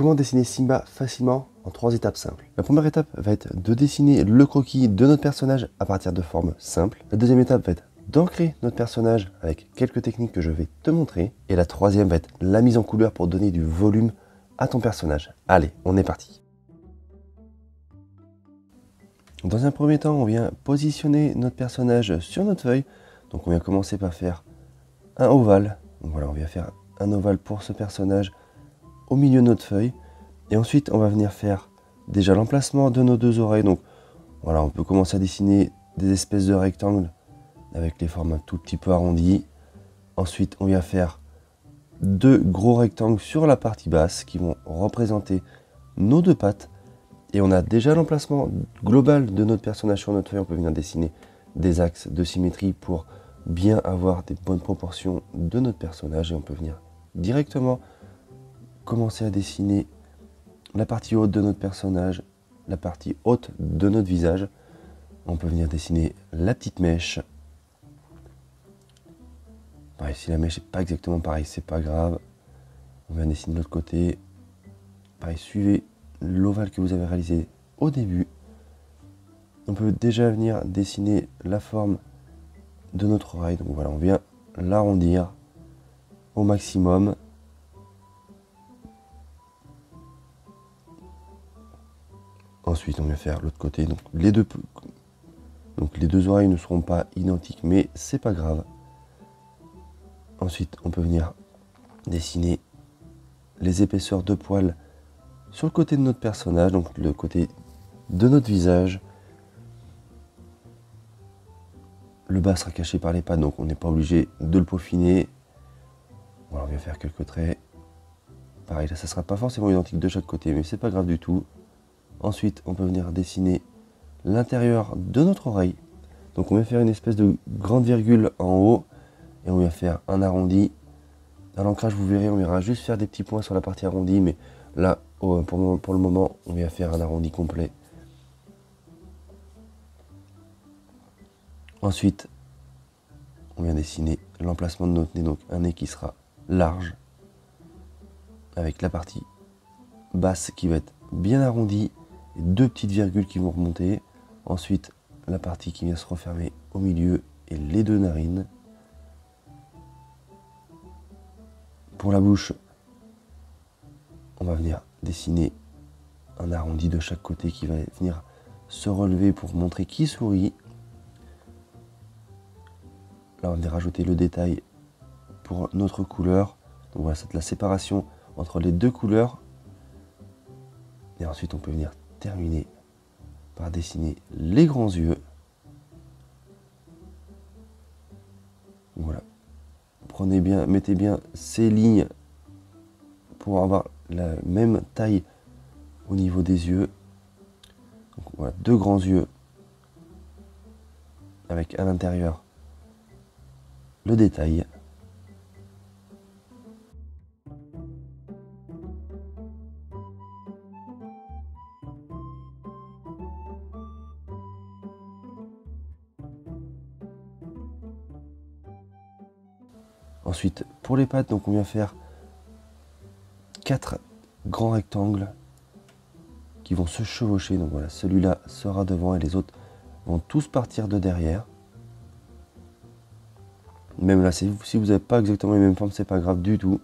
Comment dessiner Simba facilement en 3 étapes simples. La première étape va être de dessiner le croquis de notre personnage à partir de formes simples. La deuxième étape va être d'ancrer notre personnage avec quelques techniques que je vais te montrer. Et la troisième va être la mise en couleur pour donner du volume à ton personnage. Allez, on est parti. Dans un premier temps, on vient positionner notre personnage sur notre feuille. Donc on vient commencer par faire un ovale. Donc voilà, on vient faire un ovale pour ce personnage au milieu de notre feuille. Et ensuite, on va venir faire déjà l'emplacement de nos deux oreilles. Donc voilà, on peut commencer à dessiner des espèces de rectangles avec les formes un tout petit peu arrondies. Ensuite, on vient faire deux gros rectangles sur la partie basse qui vont représenter nos deux pattes. Et on a déjà l'emplacement global de notre personnage sur notre feuille. On peut venir dessiner des axes de symétrie pour bien avoir des bonnes proportions de notre personnage. Et on peut venir directement commencer à dessiner la partie haute de notre personnage, la partie haute de notre visage. On peut venir dessiner la petite mèche. Pareil, si la mèche n'est pas exactement pareil, c'est pas grave. On vient dessiner de l'autre côté. Pareil, suivez l'ovale que vous avez réalisé au début. On peut déjà venir dessiner la forme de notre oreille. Donc voilà, on vient l'arrondir au maximum. Ensuite, on vient faire l'autre côté. Donc les deux oreilles ne seront pas identiques, mais c'est pas grave. Ensuite, on peut venir dessiner les épaisseurs de poils sur le côté de notre personnage, donc le côté de notre visage. Le bas sera caché par les pattes, donc on n'est pas obligé de le peaufiner. Voilà, on vient faire quelques traits. Pareil, là, ça ne sera pas forcément identique de chaque côté, mais c'est pas grave du tout. Ensuite, on peut venir dessiner l'intérieur de notre oreille. Donc on vient faire une espèce de grande virgule en haut et on vient faire un arrondi. À l'ancrage, vous verrez, on ira juste faire des petits points sur la partie arrondie, mais là, pour le moment, on vient faire un arrondi complet. Ensuite, on vient dessiner l'emplacement de notre nez, donc un nez qui sera large, avec la partie basse qui va être bien arrondie, et deux petites virgules qui vont remonter. Ensuite, la partie qui vient se refermer au milieu et les deux narines. Pour la bouche, on va venir dessiner un arrondi de chaque côté qui va venir se relever pour montrer qui sourit. Là, on va venir rajouter le détail pour notre couleur. Donc voilà, c'est la séparation entre les deux couleurs. Et ensuite, on peut venir terminer par dessiner les grands yeux. Voilà. Prenez bien, mettez bien ces lignes pour avoir la même taille au niveau des yeux. Donc voilà, deux grands yeux avec à l'intérieur le détail. Ensuite, pour les pattes, donc on vient faire 4 grands rectangles qui vont se chevaucher. Donc voilà, celui-là sera devant et les autres vont tous partir de derrière. Même là, si vous n'avez pas exactement les mêmes formes, c'est pas grave du tout.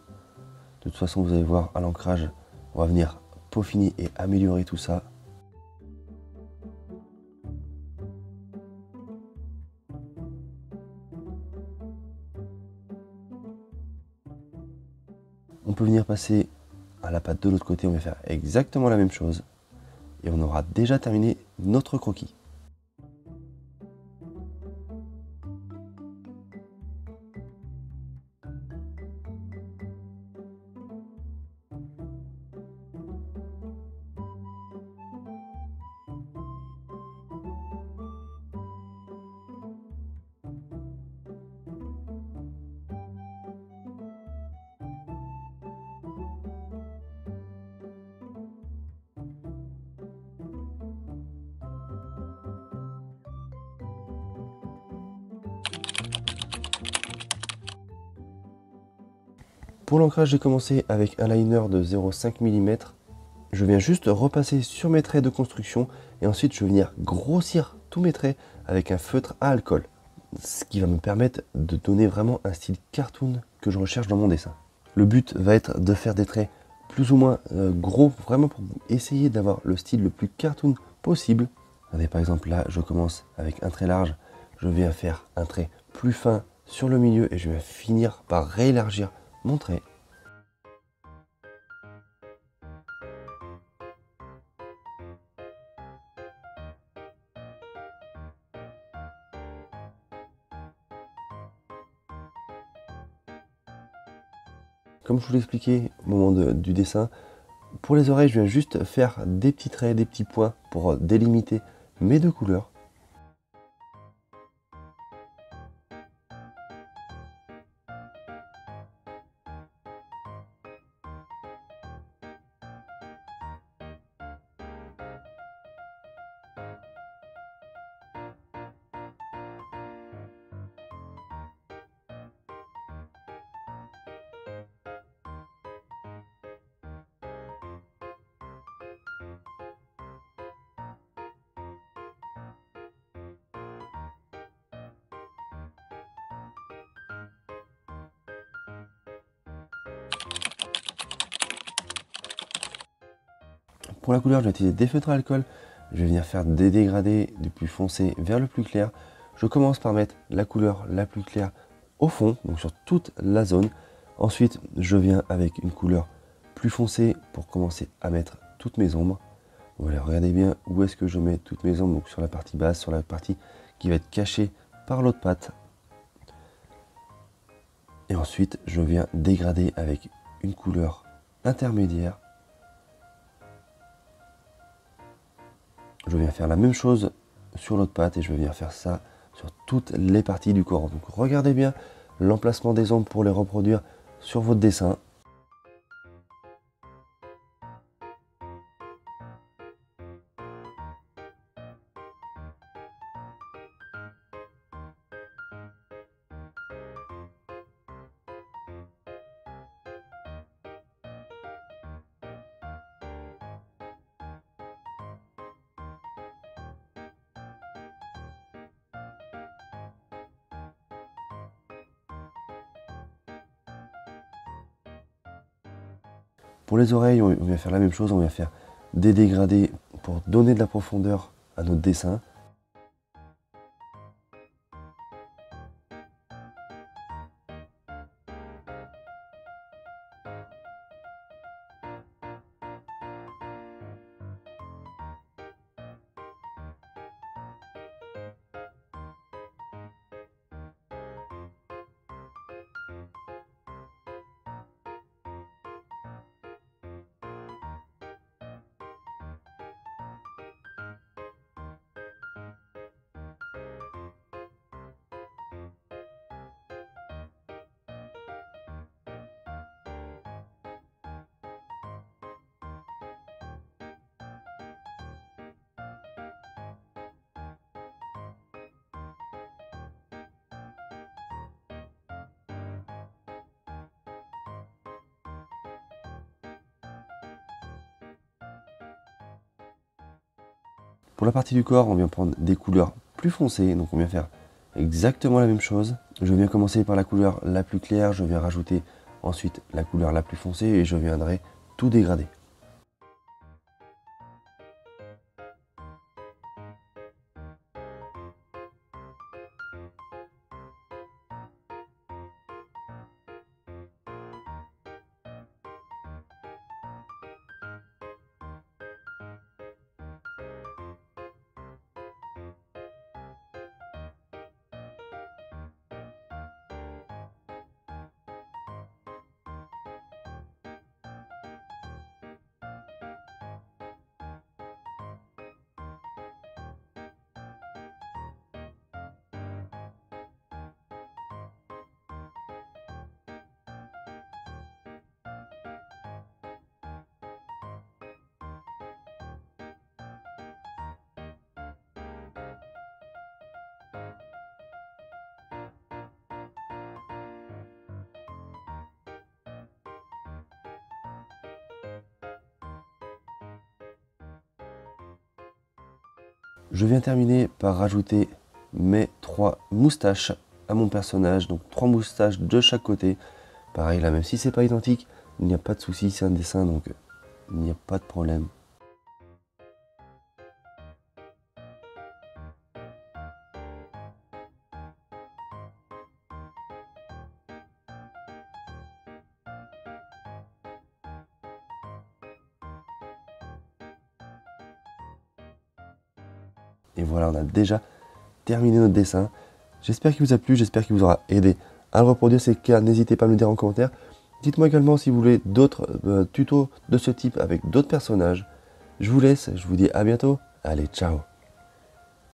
De toute façon, vous allez voir à l'ancrage, on va venir peaufiner et améliorer tout ça. On peut venir passer à la patte de l'autre côté, on va faire exactement la même chose. Et on aura déjà terminé notre croquis. Pour l'ancrage, j'ai commencé avec un liner de 0,5 mm je viens juste repasser sur mes traits de construction et ensuite je vais venir grossir tous mes traits avec un feutre à alcool. Ce qui va me permettre de donner vraiment un style cartoon que je recherche dans mon dessin. Le but va être de faire des traits plus ou moins gros, vraiment pour essayer d'avoir le style le plus cartoon possible. Regardez, par exemple là, je commence avec un trait large, je viens faire un trait plus fin sur le milieu et je vais finir par réélargir mon trait. Comme je vous l'expliquais au moment du dessin, pour les oreilles, je viens juste faire des petits traits, des petits points pour délimiter mes deux couleurs. Pour la couleur, je vais utiliser des feutres à alcool. Je vais venir faire des dégradés du plus foncé vers le plus clair. Je commence par mettre la couleur la plus claire au fond, donc sur toute la zone. Ensuite, je viens avec une couleur plus foncée pour commencer à mettre toutes mes ombres. Voilà, regardez bien où est-ce que je mets toutes mes ombres, donc sur la partie basse, sur la partie qui va être cachée par l'autre patte. Et ensuite, je viens dégrader avec une couleur intermédiaire. Je viens faire la même chose sur l'autre patte et je vais venir faire ça sur toutes les parties du corps. Donc regardez bien l'emplacement des ombres pour les reproduire sur votre dessin. Pour les oreilles, on vient faire la même chose, on vient faire des dégradés pour donner de la profondeur à notre dessin. Pour la partie du corps, on vient prendre des couleurs plus foncées, donc on vient faire exactement la même chose. Je viens commencer par la couleur la plus claire, je viens rajouter ensuite la couleur la plus foncée et je viendrai tout dégrader. Je viens terminer par rajouter mes 3 moustaches à mon personnage, donc 3 moustaches de chaque côté. Pareil là, même si c'est pas identique, il n'y a pas de souci, c'est un dessin, donc il n'y a pas de problème. Et voilà, on a déjà terminé notre dessin. J'espère qu'il vous a plu, j'espère qu'il vous aura aidé à le reproduire. Si c'est le cas, n'hésitez pas à me le dire en commentaire. Dites-moi également si vous voulez d'autres tutos de ce type avec d'autres personnages. Je vous laisse, je vous dis à bientôt. Allez, ciao!